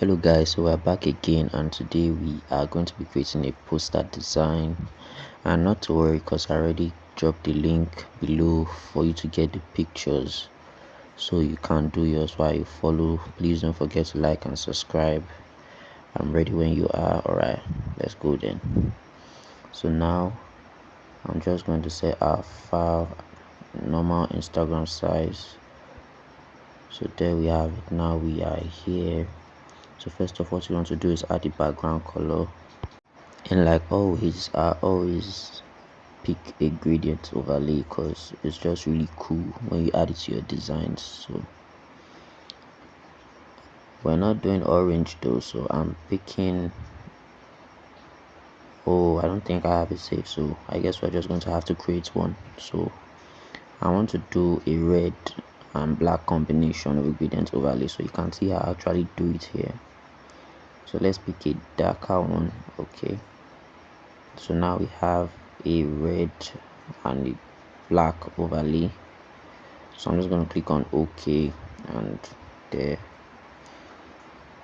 Hello guys, so we're back again, and today we are going to be creating a poster design. And not to worry, because I already dropped the link below for you to get the pictures so you can do yours while you follow. Please don't forget to like and subscribe. I'm ready when you are. Alright, let's go then. So now I'm just going to set our file normal Instagram size. So there we have it. Now we are here. So first of all, what you want to do is add the background color, and like always, I always pick a gradient overlay because it's just really cool when you add it to your designs. So we're not doing orange though, so I'm picking, I don't think I have it saved, so I guess we're just going to have to create one. So I want to do a red and black combination of a gradient overlay, so you can see how I actually do it here. So let's pick a darker one. Okay, so now we have a red and a black overlay. So I'm just going to click on OK, and there.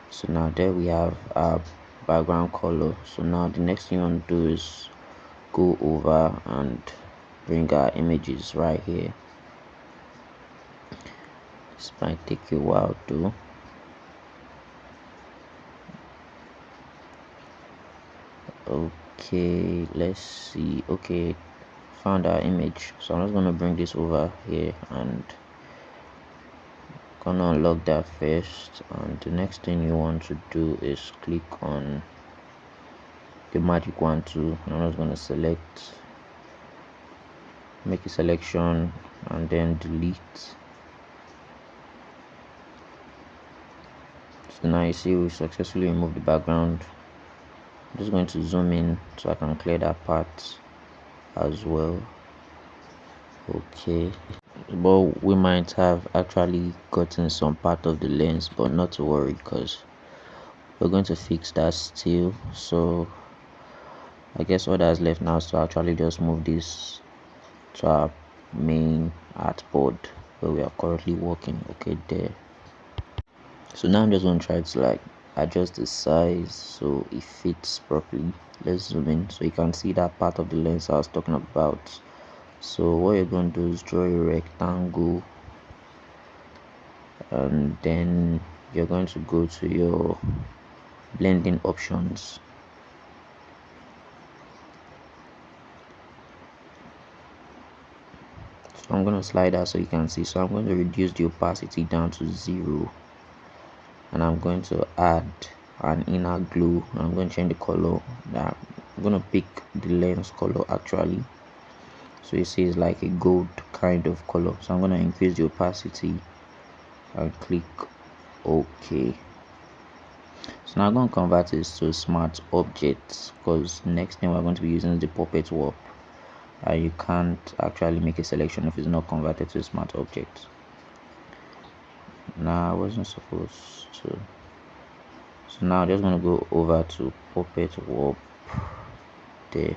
So now there we have our background color. So now the next thing you want to do is go over and bring our images right here. This might take a while too. Okay, let's see. Okay, found our image. So I'm just going to bring this over here and gonna unlock that first. And the next thing you want to do is click on the magic wand too. I'm just going to make a selection and then delete. So now you see we successfully removed the background. I'm just going to zoom in so I can clear that part as well. Okay, but we might have actually gotten some part of the lens, but not to worry because we're going to fix that still. So I guess all that's left now is to actually just move this to our main artboard where we are currently working. Okay, there. So now I'm just going to try to like adjust the size so it fits properly. Let's zoom in so you can see that part of the lens I was talking about. So what you're going to do is draw a rectangle, and then you're going to go to your blending options. So I'm going to slide that so you can see. So I'm going to reduce the opacity down to 0, and I'm going to add an inner glow. I'm going to change the color. Now I'm going to pick the lens color actually. So you see it's like a gold kind of color. So I'm going to increase the opacity and click OK. So now I'm going to convert this to smart objects because next thing we're going to be using is the puppet warp. You can't actually make a selection if it's not converted to a smart object. Now I wasn't supposed to. So now I'm just going to go over to puppet warp there.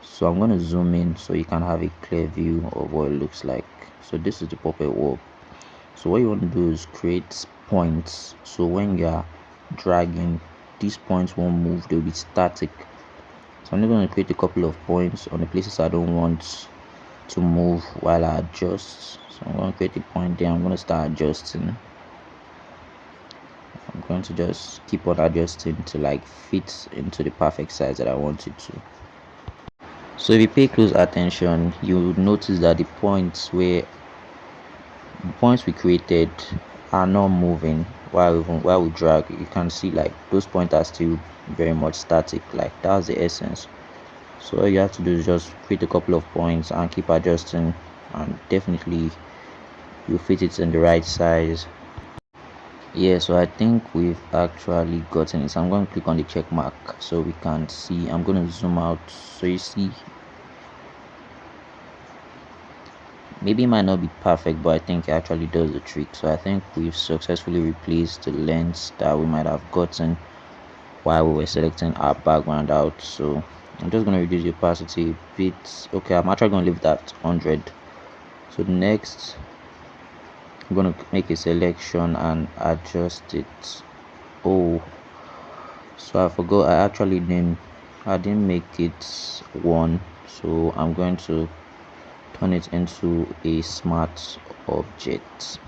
So I'm going to zoom in so you can have a clear view of what it looks like. So this is the puppet warp. So what you want to do is create points, so when you are dragging, these points won't move, they'll be static. So I'm going to create a couple of points on the places I don't want to move while I adjust. So I'm going to create a point there. I'm going to start adjusting. I'm going to just keep on adjusting to like fit into the perfect size that I want it to. So if you pay close attention, you'll notice that the points we created are not moving while we drag. You can see like those points are still very much static. Like that's the essence. So all you have to do is just create a couple of points and keep adjusting, and definitely you fit it in the right size. Yeah, so I think we've actually gotten it. So I'm going to click on the check mark so we can see. I'm going to zoom out so you see. Maybe it might not be perfect, but I think it actually does the trick. So I think we've successfully replaced the lens that we might have gotten while we were selecting our background out. So I'm just going to reduce the opacity a bit. Okay, I'm actually going to leave that 100. So next I'm going to make a selection and adjust it Oh, so I forgot, I didn't make it one, so I'm going to turn it into a smart object.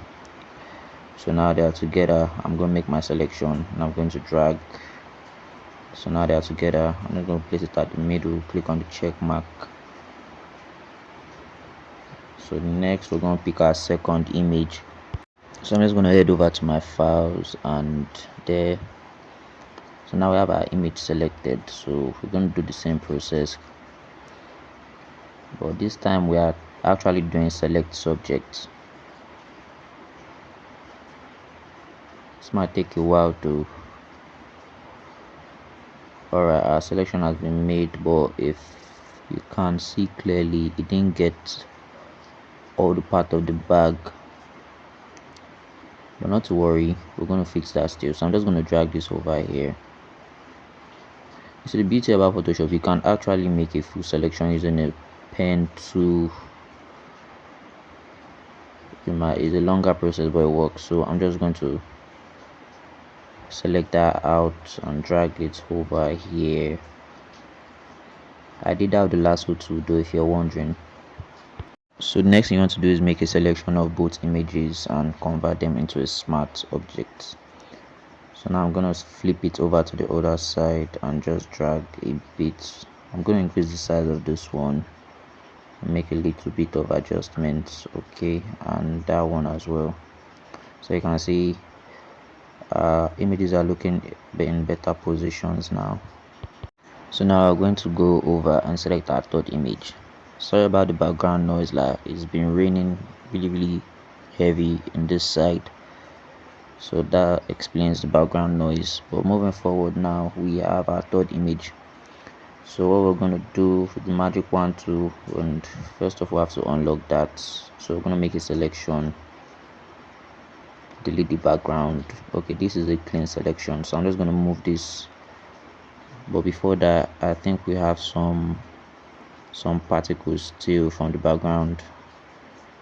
So now they are together. I'm going to make my selection and I'm going to drag. So now they are together. I'm just going to place it at the middle, click on the check mark. So next we're going to pick our second image. So I'm just going to head over to my files, and there, so now we have our image selected. So we're going to do the same process, but this time we are actually doing select subject. This might take a while to. Alright, our selection has been made, but if you can see clearly, it didn't get all the part of the bag. But not to worry, we're going to fix that still. So I'm just going to drag this over here. So the beauty about Photoshop, you can actually make a full selection using a pen tool. It's a longer process, but it works. So I'm just going to select that out and drag it over here. I did that with the lasso tool though, if you're wondering. So the next thing you want to do is make a selection of both images and convert them into a smart object. So now I'm going to flip it over to the other side and just drag a bit. I'm going to increase the size of this one and make a little bit of adjustments, okay, and that one as well. So you can see images are looking in better positions now. So now we're going to go over and select our third image. Sorry about the background noise, like it's been raining really heavy in this side, so that explains the background noise. But moving forward, now we have our third image. So what we're going to do with the magic wand tool, and first of all we have to unlock that. So we're going to make a selection, delete the background. Okay, this is a clean selection, so I'm just going to move this. But before that, I think we have some particles still from the background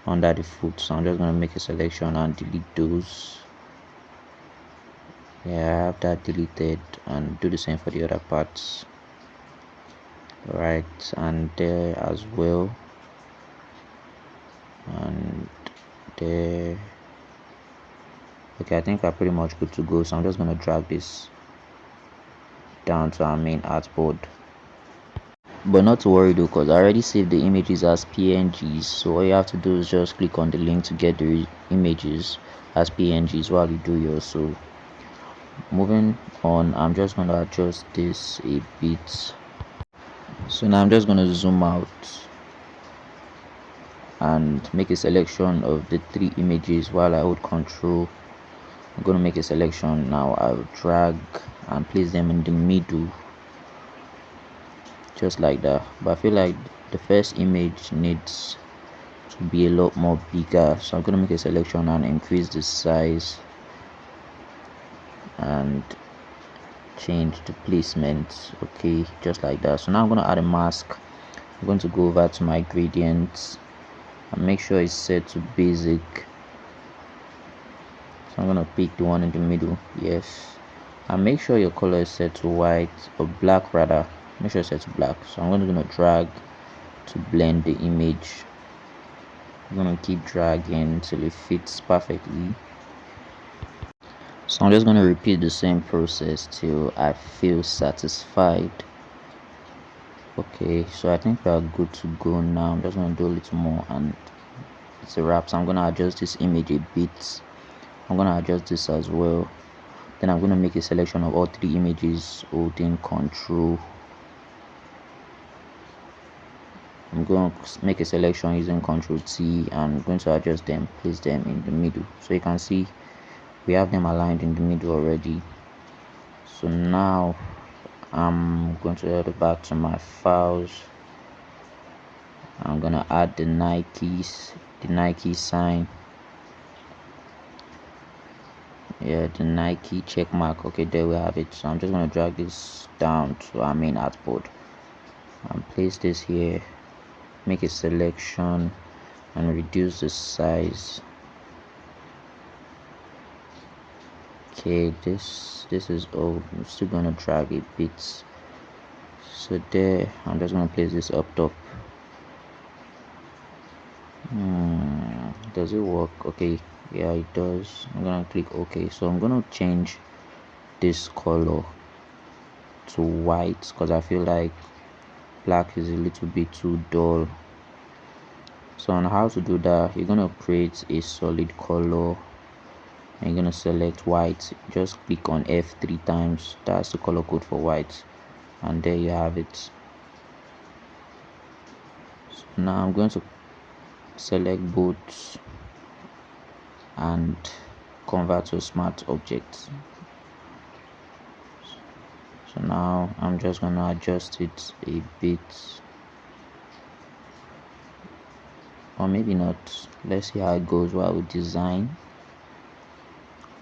under the foot, so I'm just going to make a selection and delete those. Yeah, I have that deleted, and do the same for the other parts. Right, and there as well, and there. Okay, I think we're pretty much good to go, so I'm just going to drag this down to our main artboard. But not to worry though, because I already saved the images as PNGs, so all you have to do is just click on the link to get the images as PNGs while you do yours. So moving on, I'm just going to adjust this a bit. So now I'm just going to zoom out and make a selection of the three images while I hold Control. I'm going to make a selection now. I'll drag and place them in the middle, just like that. But I feel like the first image needs to be a lot more bigger, so I'm going to make a selection and increase the size and change the placement. Okay, just like that. So now I'm going to add a mask. I'm going to go over to my gradients and make sure it's set to basic. So I'm going to pick the one in the middle, yes, and make sure your color is set to white, or black rather. Make sure it's set to black. So I'm going to drag to blend the image. I'm going to keep dragging until it fits perfectly. So I'm just going to repeat the same process till I feel satisfied. Okay, so I think we are good to go now. I'm just going to do a little more and it's a wrap. So I'm going to adjust this image a bit. I'm going to adjust this as well. Then I'm going to make a selection of all three images holding Control. I'm going to make a selection using Control T and I'm going to adjust them, place them in the middle. So you can see we have them aligned in the middle already. So now I'm going to head back to my files. I'm going to add the Nike sign. Yeah, the Nike check mark. Okay, there we have it. So I'm just going to drag this down to our main artboard and place this here. Make a selection and reduce the size. Okay, this is all. I'm still gonna drag a bit. So there, I'm just gonna place this up top. Does it work? Okay, yeah, it does. I'm gonna click OK. So I'm gonna change this color to white because I feel like black is a little bit too dull. So on how to do that, you're gonna create a solid color and you're gonna select white. Just click on F 3 times. That's the color code for white, and there you have it. So now I'm going to select both and convert to smart objects. So now I'm just gonna adjust it a bit, or maybe not. Let's see how it goes while we design.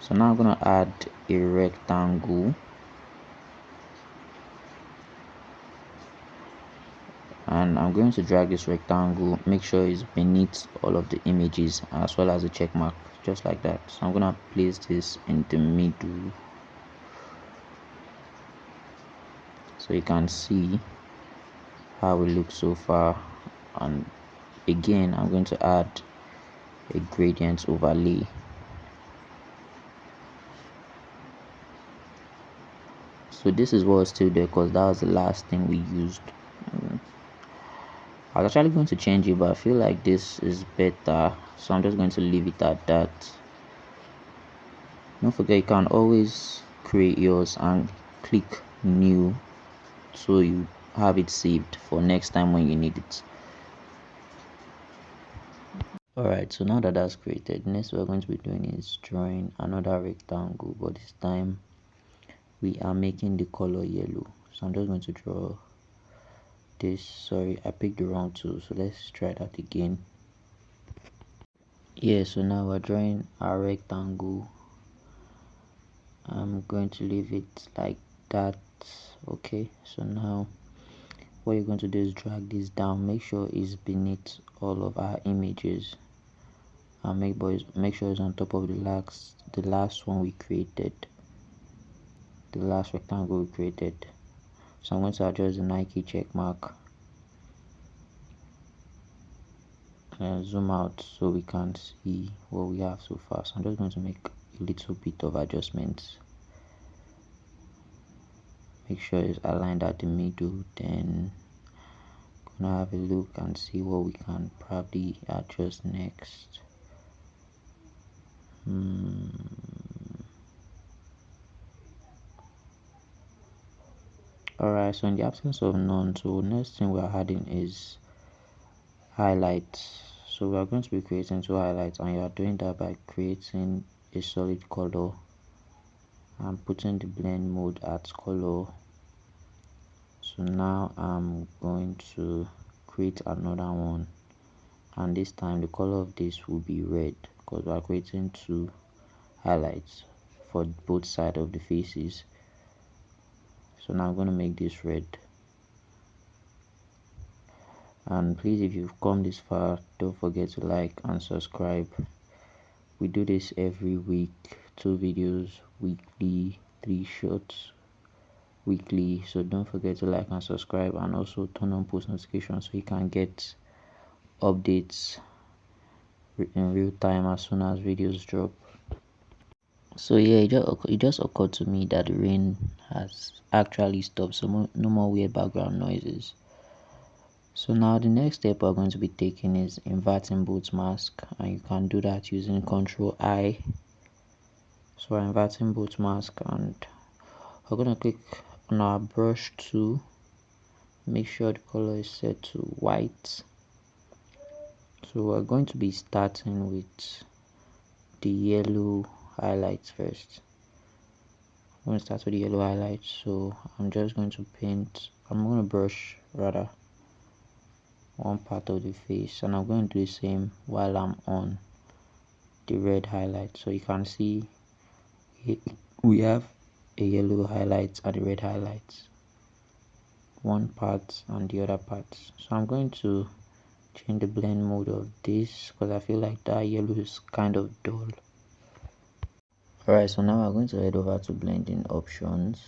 So now I'm gonna add a rectangle, and I'm going to drag this rectangle, make sure it's beneath all of the images as well as the check mark, just like that. So I'm gonna place this in the middle so you can see how it looks so far. And again, I'm going to add a gradient overlay. So this is what's still there because that was the last thing we used. I was actually going to change it, but I feel like this is better, so I'm just going to leave it at that. Don't forget, you can always create yours and click new so you have it saved for next time when you need it. Alright, so now that that's created, next we're going to be doing is drawing another rectangle, but this time we are making the color yellow. So I'm just going to draw this. Sorry, I picked the wrong tool, so let's try that again. Yeah, so now we're drawing our rectangle. I'm going to leave it like that. Okay, so now what you're going to do is drag this down, make sure it's beneath all of our images, and make sure it's on top of the last one we created, the last rectangle we created. So I'm going to adjust the Nike check mark and zoom out so we can see what we have so far. So I'm just going to make a little bit of adjustments, make sure it's aligned at the middle, then gonna have a look and see what we can probably adjust next. Alright, so in the absence of none, so next thing we are adding is highlights. So we are going to be creating 2 highlights, and you are doing that by creating a solid color and putting the blend mode at color. So now I'm going to create another one, and this time the color of this will be red because we are creating 2 highlights for both sides of the faces. So now I'm going to make this red. And please, if you've come this far, don't forget to like and subscribe. We do this every week, 2 videos weekly, 3 shorts weekly. So don't forget to like and subscribe, and also turn on post notifications so you can get updates in real time as soon as videos drop. So yeah, it just occurred to me that the rain has actually stopped, so no more weird background noises. So now the next step we're going to be taking is inverting boot mask, and you can do that using Ctrl I. So we're inverting boot mask, and we're going to click on our brush tool, make sure the color is set to white. So we're going to be starting with the yellow highlights first. I'm going to start with the yellow highlights, so I'm just going to brush rather one part of the face, and I'm going to do the same while I'm on the red highlight. So you can see we have a yellow highlight and the red highlights, one part and the other part. So I'm going to change the blend mode of this because I feel like that yellow is kind of dull. Alright, so now we're going to head over to blending options,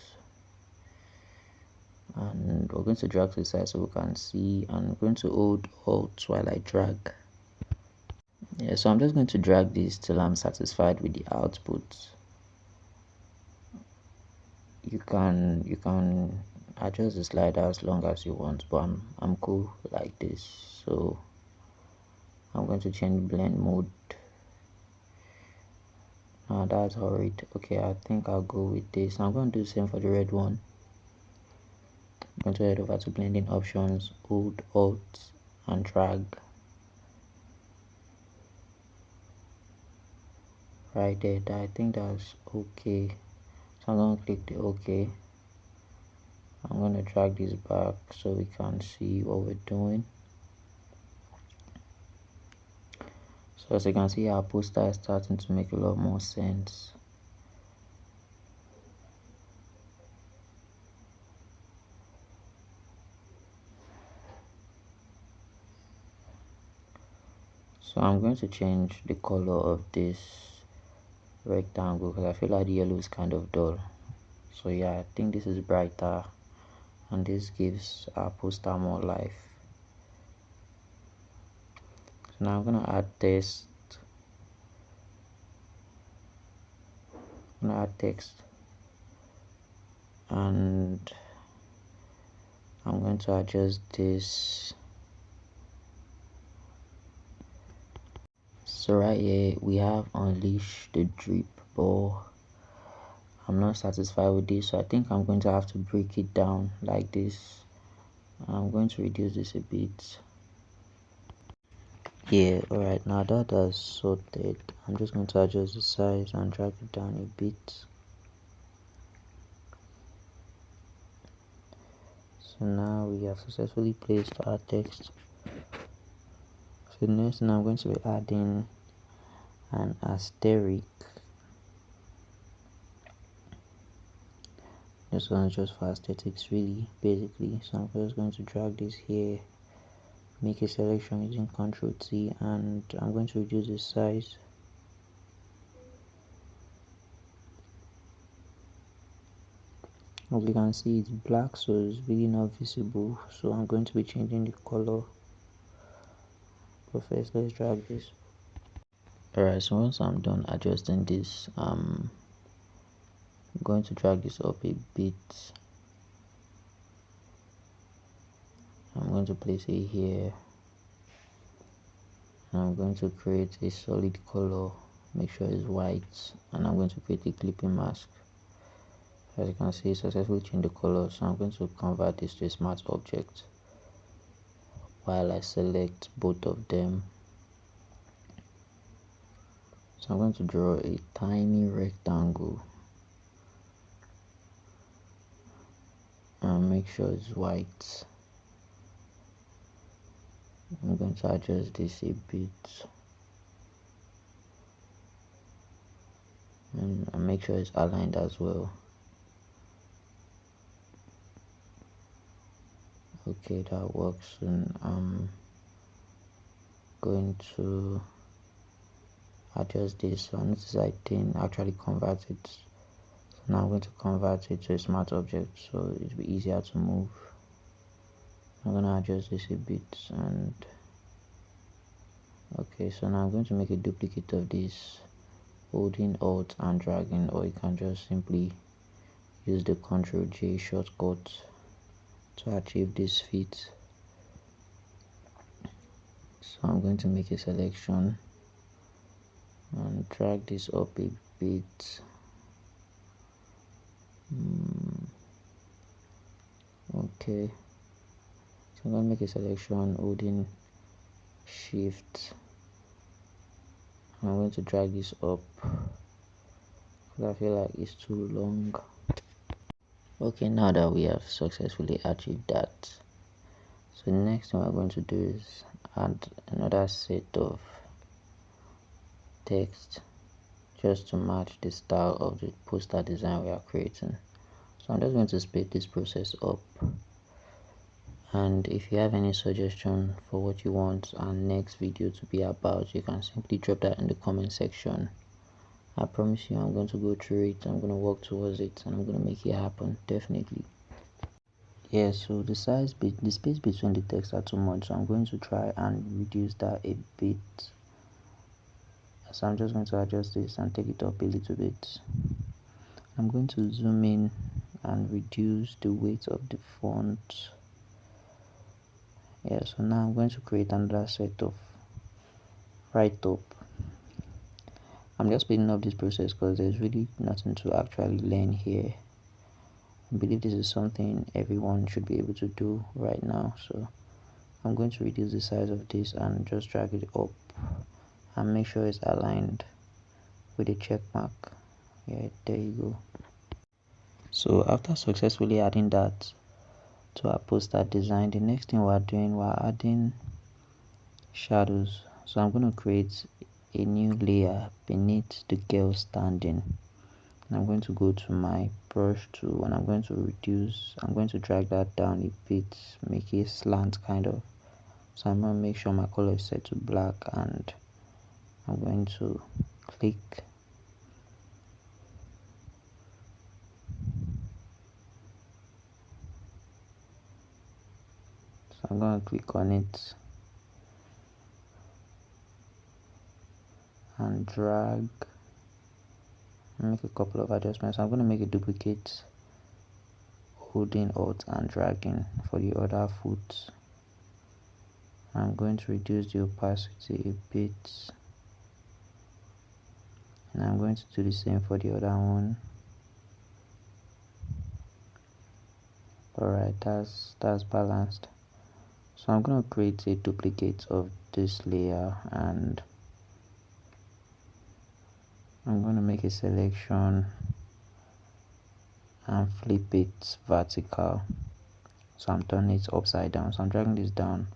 and we're going to drag to the side so we can see, and I'm going to hold Alt while I drag. Yeah, so I'm just going to drag this till I'm satisfied with the output. You can adjust the slider as long as you want, but I'm cool like this. So I'm going to change blend mode. That's alright. Okay, I think I'll go with this. I'm going to do the same for the red one. I'm going to head over to blending options, hold Alt and drag right there. I think that's okay. So I'm going to click the OK. I'm going to drag this back so we can see what we're doing. So as you can see, our poster is starting to make a lot more sense. So I'm going to change the color of this rectangle because I feel like the yellow is kind of dull. So yeah, I think this is brighter and this gives our poster more life. So now I'm going to add text. I'm going to add text and I'm going to adjust this. So right here we have unleash the drip, but I'm not satisfied with this, so I think I'm going to have to break it down like this. I'm going to reduce this a bit. Yeah, alright, now that has sorted, I'm just going to adjust the size and drag it down a bit. So now we have successfully placed our text. So next thing I'm going to be adding an asterisk. This one is just for aesthetics really, basically. So I'm just going to drag this here, make a selection using Ctrl T, and I'm going to reduce the size. As you can see, it's black, so it's really not visible, so I'm going to be changing the color. But first, let's drag this. Alright, so once I'm done adjusting this, I'm going to drag this up a bit. I'm going to place it here. I'm going to create a solid color, make sure it's white, and I'm going to create a clipping mask. As you can see, successfully change the color, so I'm going to convert this to a smart object while I select both of them. So I'm going to draw a tiny rectangle and make sure it's white. I'm going to adjust this a bit and make sure it's aligned as well. Okay, that works, and I'm going to adjust this. So notice I didn't actually convert it, so now I'm going to convert it to a smart object so it'll be easier to move. I'm going to adjust this a bit, and okay, so now I'm going to make a duplicate of this, holding Alt and dragging, or you can just simply use the Ctrl J shortcut to achieve this fit. So I'm going to make a selection and drag this up a bit. Okay, so I'm going to make a selection holding Shift. I'm going to drag this up because I feel like it's too long. Okay, now that we have successfully achieved that, so the next thing we're going to do is add another set of text just to match the style of the poster design we are creating. So I'm just going to speed this process up, and if you have any suggestion for what you want our next video to be about, you can simply drop that in the comment section I promise you I'm going to go through it, I'm going to work towards it, and I'm going to make it happen, definitely. Yeah, so the space between the text are too much, so I'm going to try and reduce that a bit. So I'm just going to adjust this and take it up a little bit. I'm going to zoom in and reduce the weight of the font. Yeah, so now I'm going to create another set of write up. I'm just speeding up this process because there's really nothing to actually learn here. I believe this is something everyone should be able to do right now, so I'm going to reduce the size of this and just drag it up and make sure it's aligned with a check mark. Yeah, there you go. So after successfully adding that to our poster design, the next thing we're adding shadows. So I'm going to create a new layer beneath the girl standing, and I'm going to go to my brush tool and I'm going to drag that down a bit, make it slant kind of. So I'm going to make sure my color is set to black, and I'm going to click. So I'm going to click on it and drag, make a couple of adjustments. I'm going to make a duplicate holding alt and dragging for the other foot. I'm going to reduce the opacity a bit, and I'm going to do the same for the other one. Alright, that's balanced. So I'm going to create a duplicate of this layer, and I'm going to make a selection and flip it vertical. So I'm turning it upside down, so I'm dragging this down.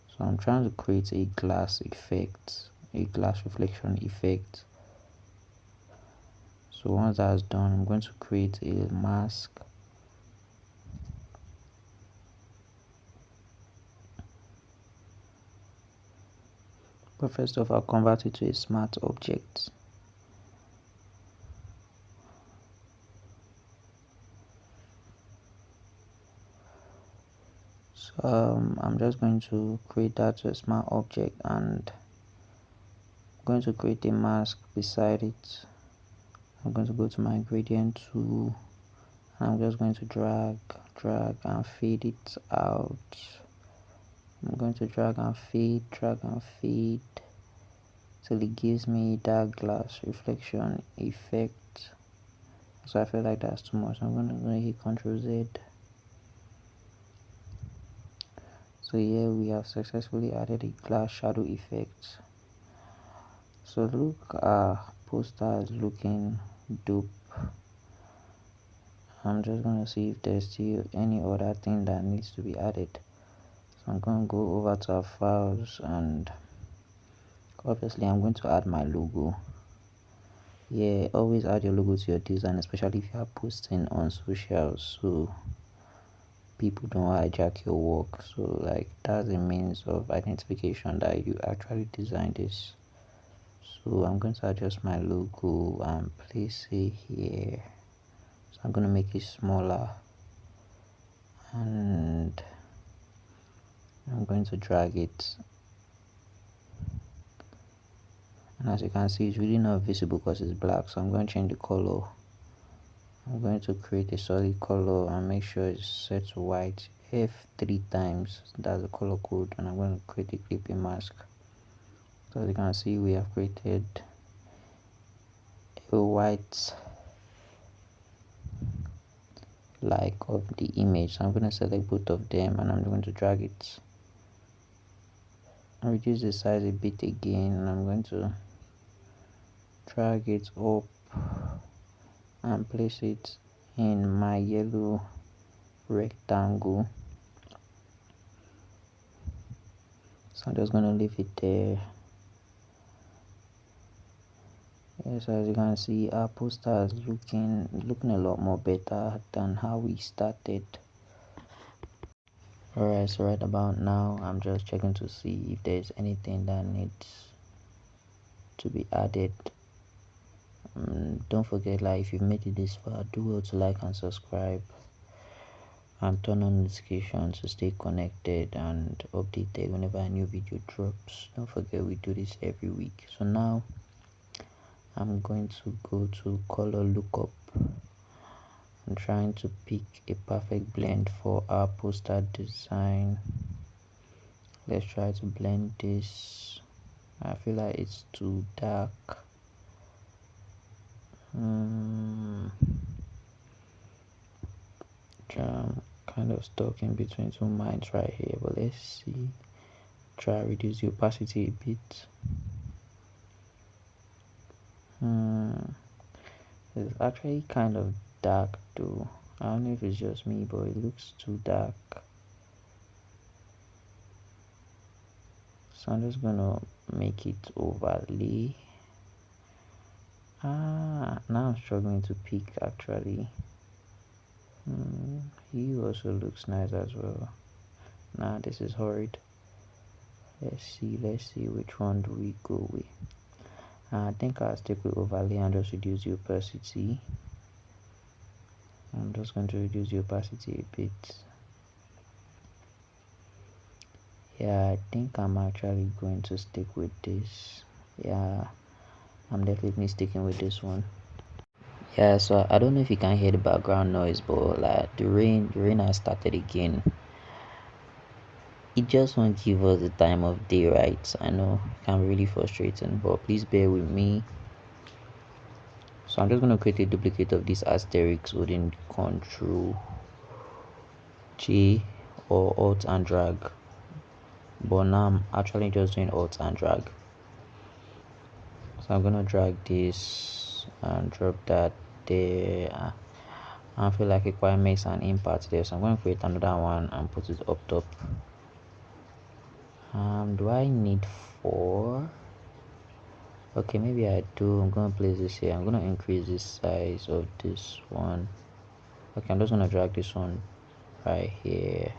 So I'm trying to create a glass effect, a glass reflection effect. So once that's done, I'm going to create a mask. But first off, I'll convert it to a smart object. So I'm just going to create that to a smart object, and I'm going to create a mask beside it. I'm going to go to my gradient tool, and I'm just going to drag and fade it out. I'm going to drag and fade till it gives me that glass reflection effect. So I feel like that's too much. I'm going to hit Ctrl Z. So here we have successfully added a glass shadow effect. So look, our poster is looking dope. I'm just going to see if there's still any other thing that needs to be added. So I'm going to go over to our files, and obviously I'm going to add my logo. Yeah, always add your logo to your design, especially if you are posting on socials, so people don't hijack your work. So like that's a means of identification that you actually designed this. So I'm going to adjust my logo and place it here. So I'm going to make it smaller, and I'm going to drag it, and as you can see it's really not visible because it's black. So I'm going to change the color. I'm going to create a solid color and make sure it's set to white F3 times. That's the color code, and I'm going to create a clipping mask. So as you can see, we have created a white like of the image. So I'm going to select both of them, and I'm going to drag it and reduce the size a bit again, and I'm going to drag it up and place it in my yellow rectangle. So I'm just going to leave it there. Yes, as you can see, our poster is looking a lot more better than how we started. Alright, so right about now I'm just checking to see if there's anything that needs to be added. Don't forget, like, if you've made it this far, do well to like and subscribe and turn on notifications to stay connected and updated whenever a new video drops. Don't forget, we do this every week. So now I'm going to go to color lookup. I'm trying to pick a perfect blend for our poster design. Let's try to blend this. I feel like it's too dark. Kind of stuck in between two minds right here, but let's see. Try reduce the opacity a bit. It's actually kind of dark though. I don't know if it's just me, but it looks too dark. So I'm just gonna make it overlay. Now I'm struggling to pick actually. He also looks nice as well. Nah, this is horrid. Let's see which one do we go with. I think I'll stick with overlay and just reduce the opacity. I'm just going to reduce the opacity a bit. Yeah, I think I'm actually going to stick with this. Yeah, I'm definitely sticking with this one. Yeah, so I don't know if you can hear the background noise, but like the rain has started again. It just won't give us the time of day, right? I know it can be really frustrating, but please bear with me. So I'm just going to create a duplicate of this asterisk holding Control J or Alt and drag. But now I'm actually just doing Alt and drag. So I'm going to drag this and drop that there. I feel like it quite makes an impact there, so I'm going to create another one and put it up top. Do I need 4? Okay, maybe I do. I'm going to place this here. I'm going to increase the size of this one. Okay, I'm just going to drag this one right here,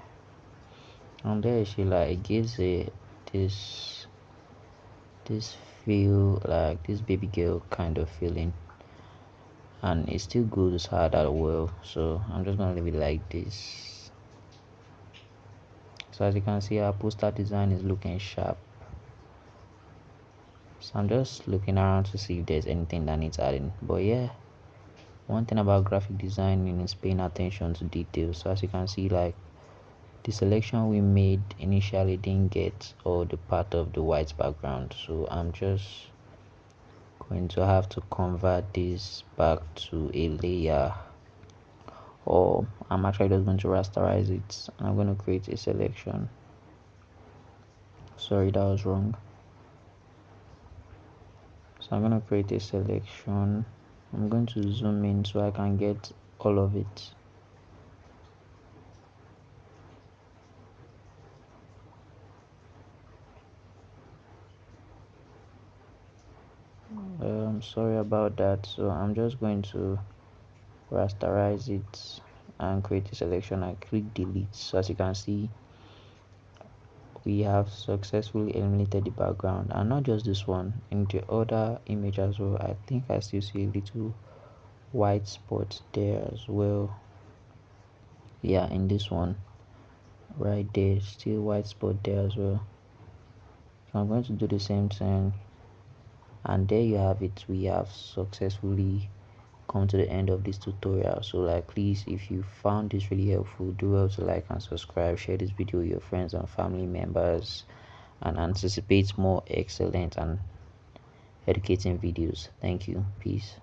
and there you see, like, it gives a this feel, like this baby girl kind of feeling, and it still goes hard that well. So I'm just going to leave it like this. So as you can see, our poster design is looking sharp. So I'm just looking around to see if there's anything that needs adding. But yeah, one thing about graphic designing is paying attention to details. So as you can see, like, the selection we made initially didn't get all the part of the white background, so I'm just going to have to convert this back to a layer, or I'm actually just going to rasterize it, and I'm going to create a selection. Sorry, that was wrong. So I'm going to create a selection. I'm going to zoom in so I can get all of it. Sorry about that. So I'm just going to rasterize it and create a selection. I click delete. So as you can see, we have successfully eliminated the background, and not just this one, in the other image as well. I think I still see a little white spot there as well. Yeah, in this one right there, still white spot there as well. So I'm going to do the same thing, and there you have it. We have successfully come to the end of this tutorial. So, like, please, if you found this really helpful, do well to like and subscribe, share this video with your friends and family members, and anticipate more excellent and educating videos. Thank you. Peace.